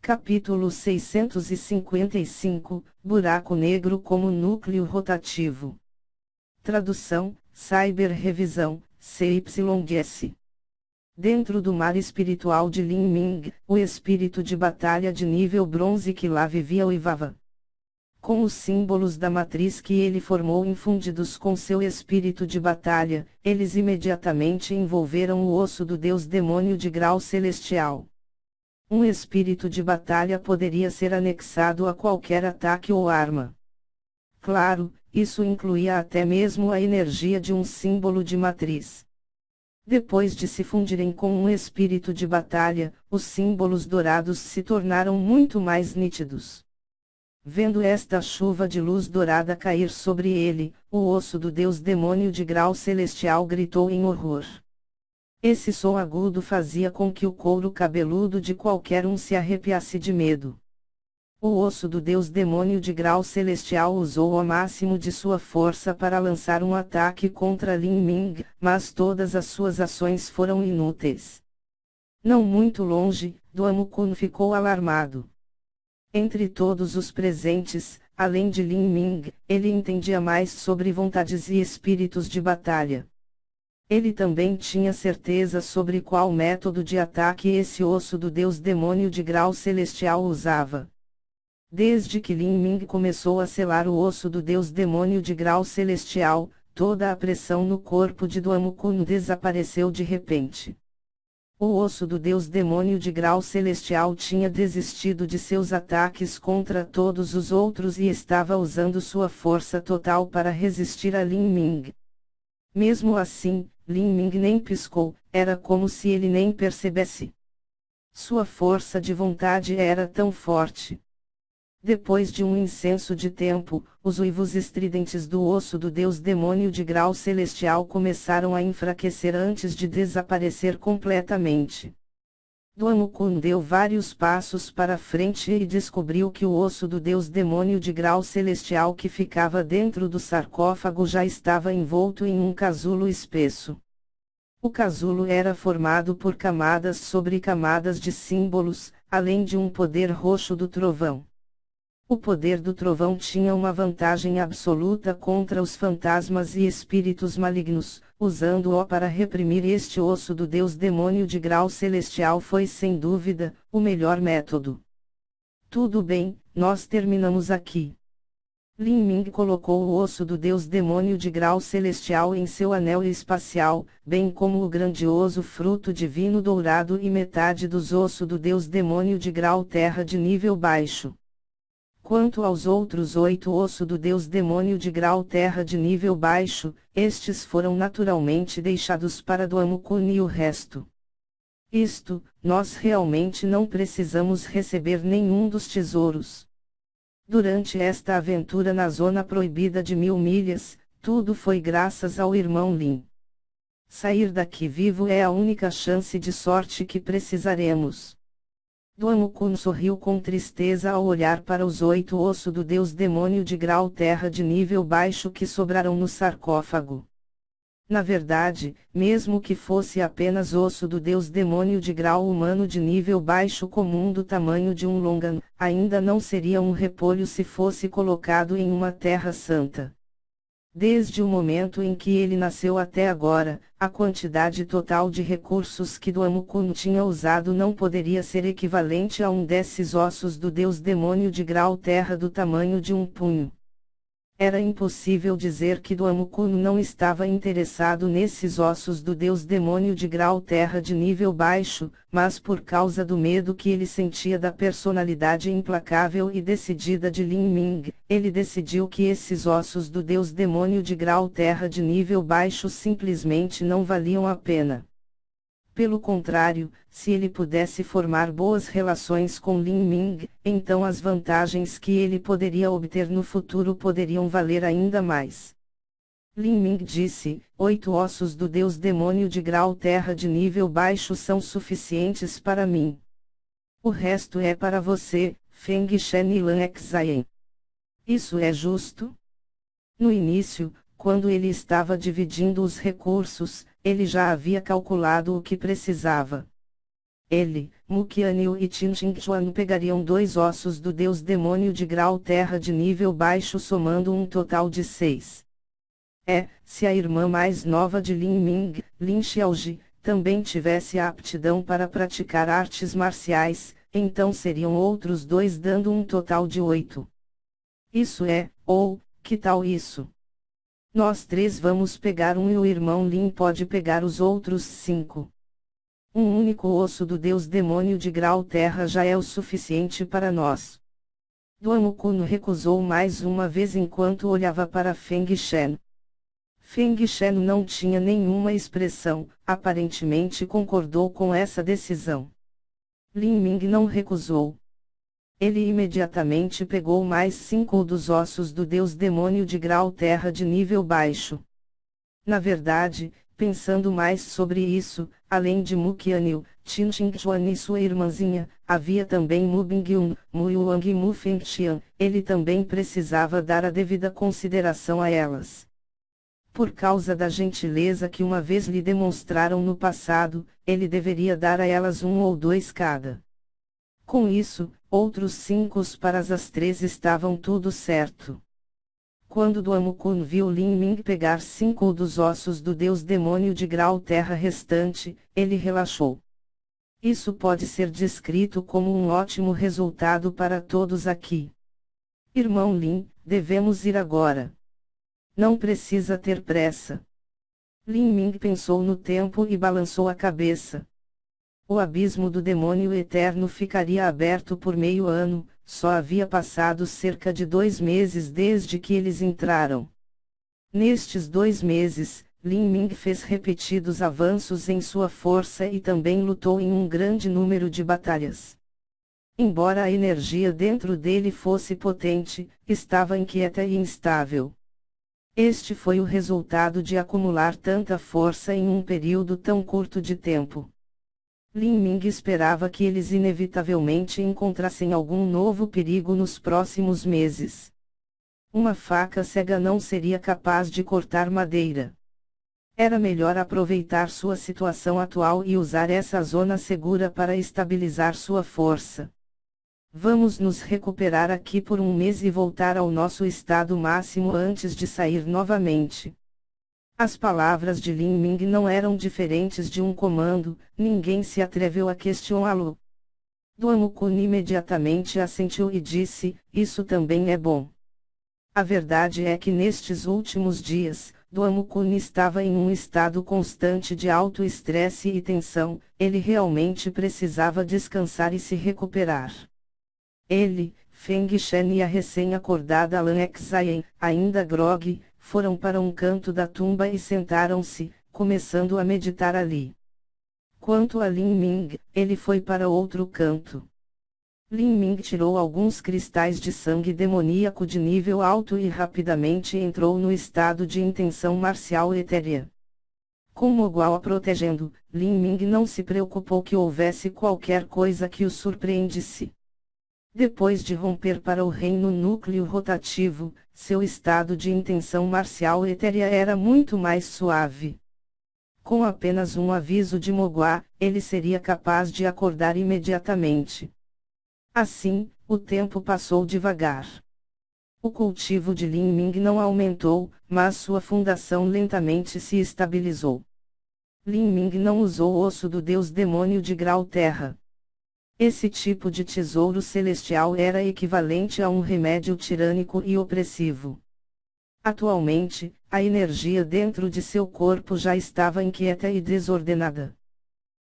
Capítulo 655, Buraco Negro como Núcleo Rotativo. Tradução, Cyber Revisão, CYS. Dentro do mar espiritual de Lin Ming, o espírito de batalha de nível bronze que lá vivia uivava. Com os símbolos da matriz que ele formou infundidos com seu espírito de batalha, eles imediatamente envolveram o osso do deus demônio de grau celestial. Um espírito de batalha poderia ser anexado a qualquer ataque ou arma. Claro, isso incluía até mesmo a energia de um símbolo de matriz. Depois de se fundirem com um espírito de batalha, os símbolos dourados se tornaram muito mais nítidos. Vendo esta chuva de luz dourada cair sobre ele, o osso do deus demônio de grau celestial gritou em horror. Esse som agudo fazia com que o couro cabeludo de qualquer um se arrepiasse de medo. O osso do deus demônio de grau celestial usou o máximo de sua força para lançar um ataque contra Lin Ming, mas todas as suas ações foram inúteis. Não muito longe, Duan Kun ficou alarmado. Entre todos os presentes, além de Lin Ming, ele entendia mais sobre vontades e espíritos de batalha. Ele também tinha certeza sobre qual método de ataque esse osso do deus demônio de grau celestial usava. Desde que Lin Ming começou a selar o osso do deus demônio de grau celestial, toda a pressão no corpo de Duan Kun desapareceu de repente. O osso do deus demônio de grau celestial tinha desistido de seus ataques contra todos os outros e estava usando sua força total para resistir a Lin Ming. Mesmo assim, Lin Ming nem piscou, era como se ele nem percebesse. Sua força de vontade era tão forte. Depois de um incenso de tempo, os uivos estridentes do osso do deus demônio de grau celestial começaram a enfraquecer antes de desaparecer completamente. Duan Kun deu vários passos para frente e descobriu que o osso do deus demônio de grau celestial que ficava dentro do sarcófago já estava envolto em um casulo espesso. O casulo era formado por camadas sobre camadas de símbolos, além de um poder roxo do trovão. O poder do trovão tinha uma vantagem absoluta contra os fantasmas e espíritos malignos, usando-o para reprimir este osso do deus demônio de grau celestial foi sem dúvida, o melhor método. Tudo bem, nós terminamos aqui. Lin Ming colocou o osso do deus demônio de grau celestial em seu anel espacial, bem como o grandioso fruto divino dourado e metade dos ossos do deus demônio de grau terra de nível baixo. Quanto aos outros 8 ossos do deus demônio de grau terra de nível baixo, estes foram naturalmente deixados para Duan Kun e o resto. Nós realmente não precisamos receber nenhum dos tesouros. Durante esta aventura na zona proibida de 1000 milhas, tudo foi graças ao irmão Lin. Sair daqui vivo é a única chance de sorte que precisaremos. Duan Kun sorriu com tristeza ao olhar para os 8 ossos do deus demônio de grau terra de nível baixo que sobraram no sarcófago. Na verdade, mesmo que fosse apenas osso do deus demônio de grau humano de nível baixo comum do tamanho de um longan, ainda não seria um repolho se fosse colocado em uma terra santa. Desde o momento em que ele nasceu até agora, a quantidade total de recursos que Duan Kun tinha usado não poderia ser equivalente a um desses ossos do deus demônio de grau terra do tamanho de um punho. Era impossível dizer que Duan Kun não estava interessado nesses ossos do deus demônio de grau terra de nível baixo, mas por causa do medo que ele sentia da personalidade implacável e decidida de Lin Ming, ele decidiu que esses ossos do deus demônio de grau terra de nível baixo simplesmente não valiam a pena. Pelo contrário, se ele pudesse formar boas relações com Lin Ming, então as vantagens que ele poderia obter no futuro poderiam valer ainda mais. Lin Ming disse: 8 ossos do deus demônio de grau terra de nível baixo são suficientes para mim. O resto é para você, Feng Shen e Lan Xian. Isso é justo? No início, quando ele estava dividindo os recursos, ele já havia calculado o que precisava. Ele, Mu Qianyu e Qin Xingchuan pegariam 2 ossos do deus demônio de grau terra de nível baixo somando um total de 6. Se a irmã mais nova de Lin Ming, Lin Xiaoji, também tivesse a aptidão para praticar artes marciais, então seriam outros 2 dando um total de 8. Isso que tal isso? Nós 3 vamos pegar um e o irmão Lin pode pegar os outros 5. Um único osso do deus demônio de grau terra já é o suficiente para nós. Duan Kun recusou mais uma vez enquanto olhava para Feng Shen. Feng Shen não tinha nenhuma expressão, aparentemente concordou com essa decisão. Lin Ming não recusou. Ele imediatamente pegou mais 5 dos ossos do deus demônio de grau terra de nível baixo. Na verdade, pensando mais sobre isso, além de Mu Qianyu, Qin Xingchuan e sua irmãzinha, havia também Mu Bingyun, Mu Yuang e Mu Fengxian, ele também precisava dar a devida consideração a elas. Por causa da gentileza que uma vez lhe demonstraram no passado, ele deveria dar a elas 1 ou 2 cada. Com isso, outros 5 para as 3 estavam tudo certo. Quando Duan Kun viu Lin Ming pegar 5 dos ossos do deus demônio de grau terra restante, ele relaxou. Isso pode ser descrito como um ótimo resultado para todos aqui. Irmão Lin, devemos ir agora. Não precisa ter pressa. Lin Ming pensou no tempo e balançou a cabeça. O abismo do demônio eterno ficaria aberto por meio ano, só havia passado cerca de 2 meses desde que eles entraram. Nestes 2 meses, Lin Ming fez repetidos avanços em sua força e também lutou em um grande número de batalhas. Embora a energia dentro dele fosse potente, estava inquieta e instável. Este foi o resultado de acumular tanta força em um período tão curto de tempo. Lin Ming esperava que eles inevitavelmente encontrassem algum novo perigo nos próximos meses. Uma faca cega não seria capaz de cortar madeira. Era melhor aproveitar sua situação atual e usar essa zona segura para estabilizar sua força. Vamos nos recuperar aqui por 1 mês e voltar ao nosso estado máximo antes de sair novamente. As palavras de Lin Ming não eram diferentes de um comando, ninguém se atreveu a questioná-lo. Duan Kun imediatamente assentiu e disse, isso também é bom. A verdade é que nestes últimos dias, Duan Kun estava em um estado constante de alto estresse e tensão, ele realmente precisava descansar e se recuperar. Ele, Feng Shen e a recém-acordada Lan Exayen, ainda grogue, foram para um canto da tumba e sentaram-se, começando a meditar ali. Quanto a Lin Ming, ele foi para outro canto. Lin Ming tirou alguns cristais de sangue demoníaco de nível alto e rapidamente entrou no estado de intenção marcial etérea. Com Mogwao a protegendo, Lin Ming não se preocupou que houvesse qualquer coisa que o surpreendesse. Depois de romper para o reino núcleo rotativo, seu estado de intenção marcial etérea era muito mais suave. Com apenas um aviso de Mogwao, ele seria capaz de acordar imediatamente. Assim, o tempo passou devagar. O cultivo de Lin Ming não aumentou, mas sua fundação lentamente se estabilizou. Lin Ming não usou o osso do deus demônio de grau terra. Esse tipo de tesouro celestial era equivalente a um remédio tirânico e opressivo. Atualmente, a energia dentro de seu corpo já estava inquieta e desordenada.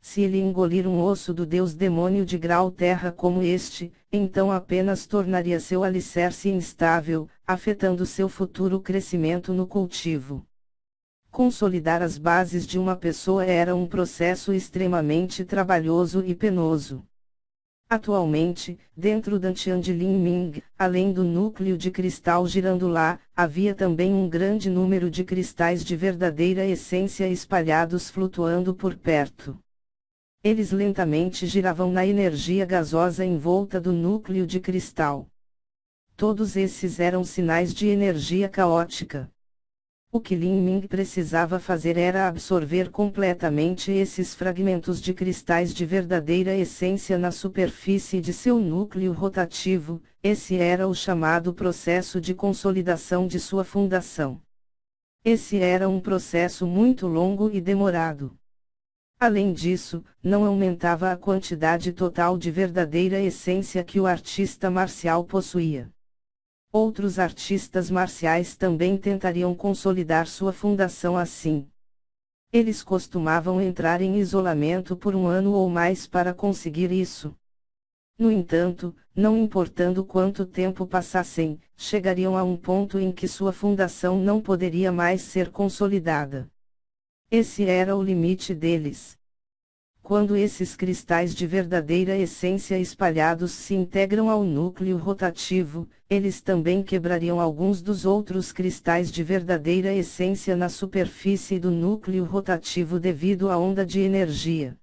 Se ele engolir um osso do deus demônio de grau terra como este, então apenas tornaria seu alicerce instável, afetando seu futuro crescimento no cultivo. Consolidar as bases de uma pessoa era um processo extremamente trabalhoso e penoso. Atualmente, dentro da Tian de Lin Ming, além do núcleo de cristal girando lá, havia também um grande número de cristais de verdadeira essência espalhados flutuando por perto. Eles lentamente giravam na energia gasosa em volta do núcleo de cristal. Todos esses eram sinais de energia caótica. O que Lin Ming precisava fazer era absorver completamente esses fragmentos de cristais de verdadeira essência na superfície de seu núcleo rotativo. Esse era o chamado processo de consolidação de sua fundação. Esse era um processo muito longo e demorado. Além disso, não aumentava a quantidade total de verdadeira essência que o artista marcial possuía. Outros artistas marciais também tentariam consolidar sua fundação assim. Eles costumavam entrar em isolamento por um ano ou mais para conseguir isso. No entanto, não importando quanto tempo passassem, chegariam a um ponto em que sua fundação não poderia mais ser consolidada. Esse era o limite deles. Quando esses cristais de verdadeira essência espalhados se integram ao núcleo rotativo, eles também quebrariam alguns dos outros cristais de verdadeira essência na superfície do núcleo rotativo devido à onda de energia.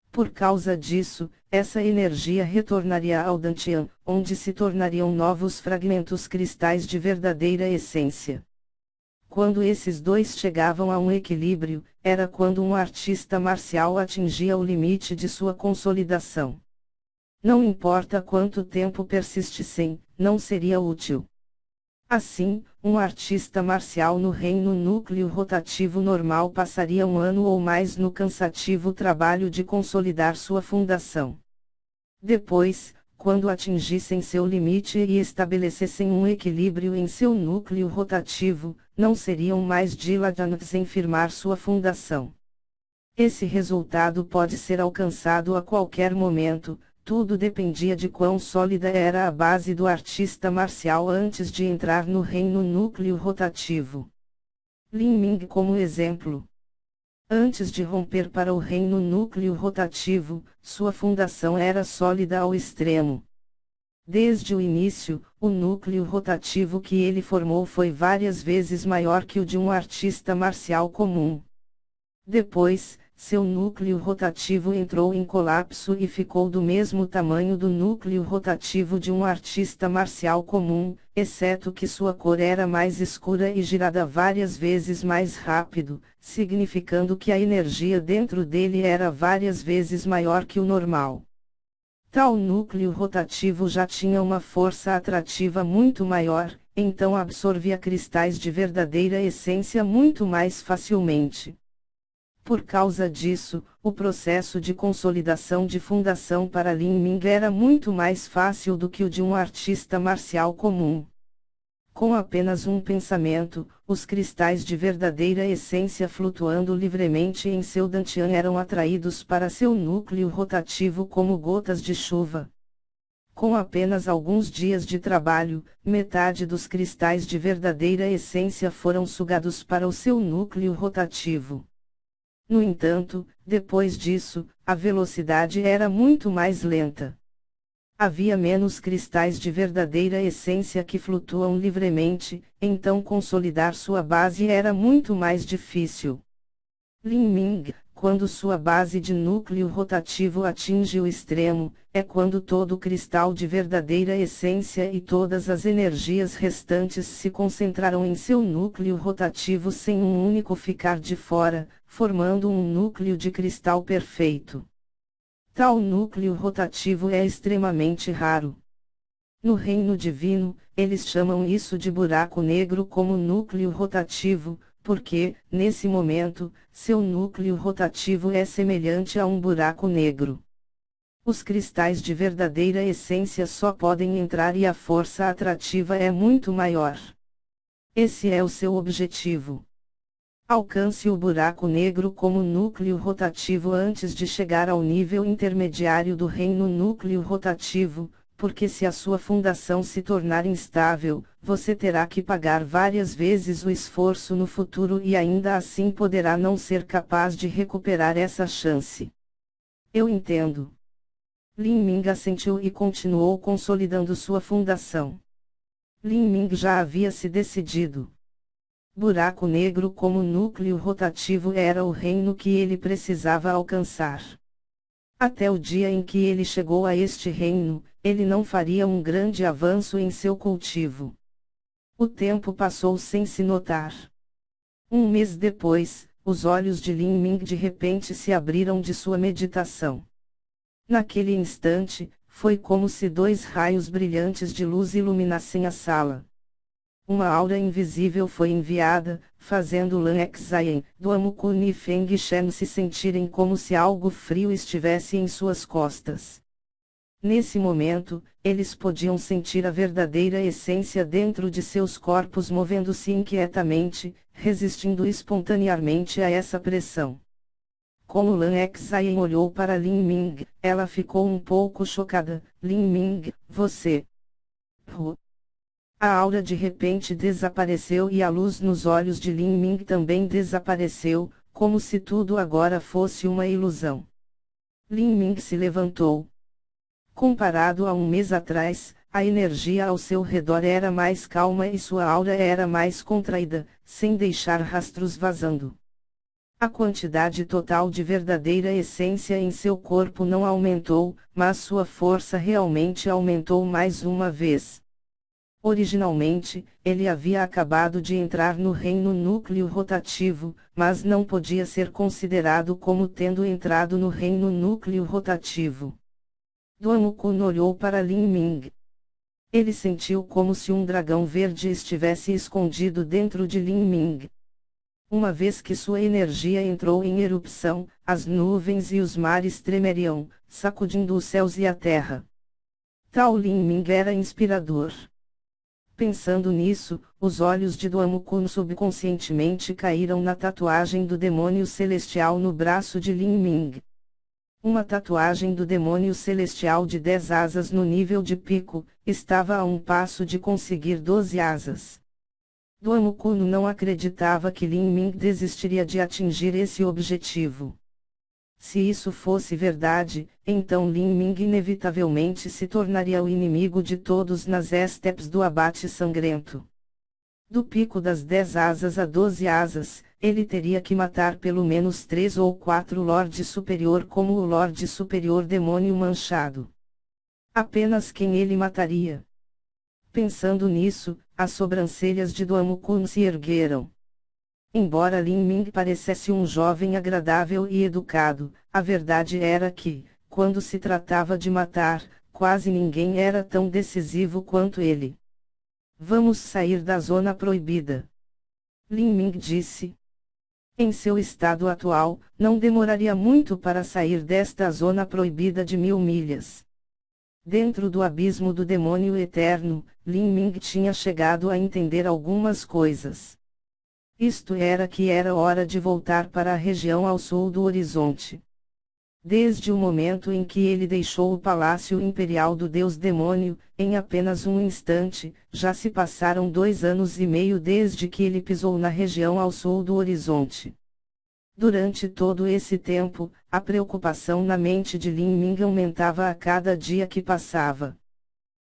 Por causa disso, essa energia retornaria ao Dantian, onde se tornariam novos fragmentos cristais de verdadeira essência. Quando esses dois chegavam a um equilíbrio, era quando um artista marcial atingia o limite de sua consolidação. Não importa quanto tempo persistissem, não seria útil. Assim, um artista marcial no reino núcleo rotativo normal passaria um ano ou mais no cansativo trabalho de consolidar sua fundação. Depois, quando atingissem seu limite e estabelecessem um equilíbrio em seu núcleo rotativo, não seriam mais dilatantes em firmar sua fundação. Esse resultado pode ser alcançado a qualquer momento, tudo dependia de quão sólida era a base do artista marcial antes de entrar no reino núcleo rotativo. Lin Ming como exemplo. Antes de romper para o reino núcleo rotativo, sua fundação era sólida ao extremo. Desde o início, o núcleo rotativo que ele formou foi várias vezes maior que o de um artista marcial comum. Depois, seu núcleo rotativo entrou em colapso e ficou do mesmo tamanho do núcleo rotativo de um artista marcial comum, exceto que sua cor era mais escura e girada várias vezes mais rápido, significando que a energia dentro dele era várias vezes maior que o normal. Tal núcleo rotativo já tinha uma força atrativa muito maior, então absorvia cristais de verdadeira essência muito mais facilmente. Por causa disso, o processo de consolidação de fundação para Lin Ming era muito mais fácil do que o de um artista marcial comum. Com apenas um pensamento, os cristais de verdadeira essência flutuando livremente em seu dantian eram atraídos para seu núcleo rotativo como gotas de chuva. Com apenas alguns dias de trabalho, metade dos cristais de verdadeira essência foram sugados para o seu núcleo rotativo. No entanto, depois disso, a velocidade era muito mais lenta. Havia menos cristais de verdadeira essência que flutuam livremente, então consolidar sua base era muito mais difícil. Lin Ming, quando sua base de núcleo rotativo atinge o extremo, é quando todo o cristal de verdadeira essência e todas as energias restantes se concentraram em seu núcleo rotativo sem um único ficar de fora, formando um núcleo de cristal perfeito. Tal núcleo rotativo é extremamente raro. No reino divino, eles chamam isso de buraco negro como núcleo rotativo, porque, nesse momento, seu núcleo rotativo é semelhante a um buraco negro. Os cristais de verdadeira essência só podem entrar e a força atrativa é muito maior. Esse é o seu objetivo. Alcance o buraco negro como núcleo rotativo antes de chegar ao nível intermediário do reino núcleo rotativo, porque se a sua fundação se tornar instável, você terá que pagar várias vezes o esforço no futuro e ainda assim poderá não ser capaz de recuperar essa chance. Eu entendo. Lin Ming assentiu e continuou consolidando sua fundação. Lin Ming já havia se decidido. Buraco negro como núcleo rotativo era o reino que ele precisava alcançar. Até o dia em que ele chegou a este reino, ele não faria um grande avanço em seu cultivo. O tempo passou sem se notar. Um mês depois, os olhos de Lin Ming de repente se abriram de sua meditação. Naquele instante, foi como se dois raios brilhantes de luz iluminassem a sala. Uma aura invisível foi enviada, fazendo Lan Exayen, Duamukun e Feng Shen se sentirem como se algo frio estivesse em suas costas. Nesse momento, eles podiam sentir a verdadeira essência dentro de seus corpos movendo-se inquietamente, resistindo espontaneamente a essa pressão. Como Lan Exayen olhou para Lin Ming, ela ficou um pouco chocada. Lin Ming, você... A aura de repente desapareceu e a luz nos olhos de Lin Ming também desapareceu, como se tudo agora fosse uma ilusão. Lin Ming se levantou. Comparado a um mês atrás, a energia ao seu redor era mais calma e sua aura era mais contraída, sem deixar rastros vazando. A quantidade total de verdadeira essência em seu corpo não aumentou, mas sua força realmente aumentou mais uma vez. Originalmente, ele havia acabado de entrar no reino núcleo rotativo, mas não podia ser considerado como tendo entrado no reino núcleo rotativo. Duamukun olhou para Lin Ming. Ele sentiu como se um dragão verde estivesse escondido dentro de Lin Ming. Uma vez que sua energia entrou em erupção, as nuvens e os mares tremeriam, sacudindo os céus e a terra. Tal Lin Ming era inspirador. Pensando nisso, os olhos de Duamukun subconscientemente caíram na tatuagem do demônio celestial no braço de Lin Ming. Uma tatuagem do demônio celestial de 10 asas no nível de pico, estava a um passo de conseguir 12 asas. Duamukun não acreditava que Lin Ming desistiria de atingir esse objetivo. Se isso fosse verdade, então Lin Ming inevitavelmente se tornaria o inimigo de todos nas estepes do abate sangrento. Do pico das 10 asas a 12 asas, ele teria que matar pelo menos 3 ou 4 Lorde Superior como o Lorde Superior Demônio Manchado. Apenas quem ele mataria? Pensando nisso, as sobrancelhas de Duamukun se ergueram. Embora Lin Ming parecesse um jovem agradável e educado, a verdade era que, quando se tratava de matar, quase ninguém era tão decisivo quanto ele. Vamos sair da zona proibida. Lin Ming disse. Em seu estado atual, não demoraria muito para sair desta zona proibida de 1000 milhas. Dentro do abismo do demônio eterno, Lin Ming tinha chegado a entender algumas coisas. Isto era que era hora de voltar para a região ao sul do horizonte. Desde o momento em que ele deixou o palácio imperial do deus demônio, em apenas um instante, já se passaram 2 anos e meio desde que ele pisou na região ao sul do horizonte. Durante todo esse tempo, a preocupação na mente de Lin Ming aumentava a cada dia que passava.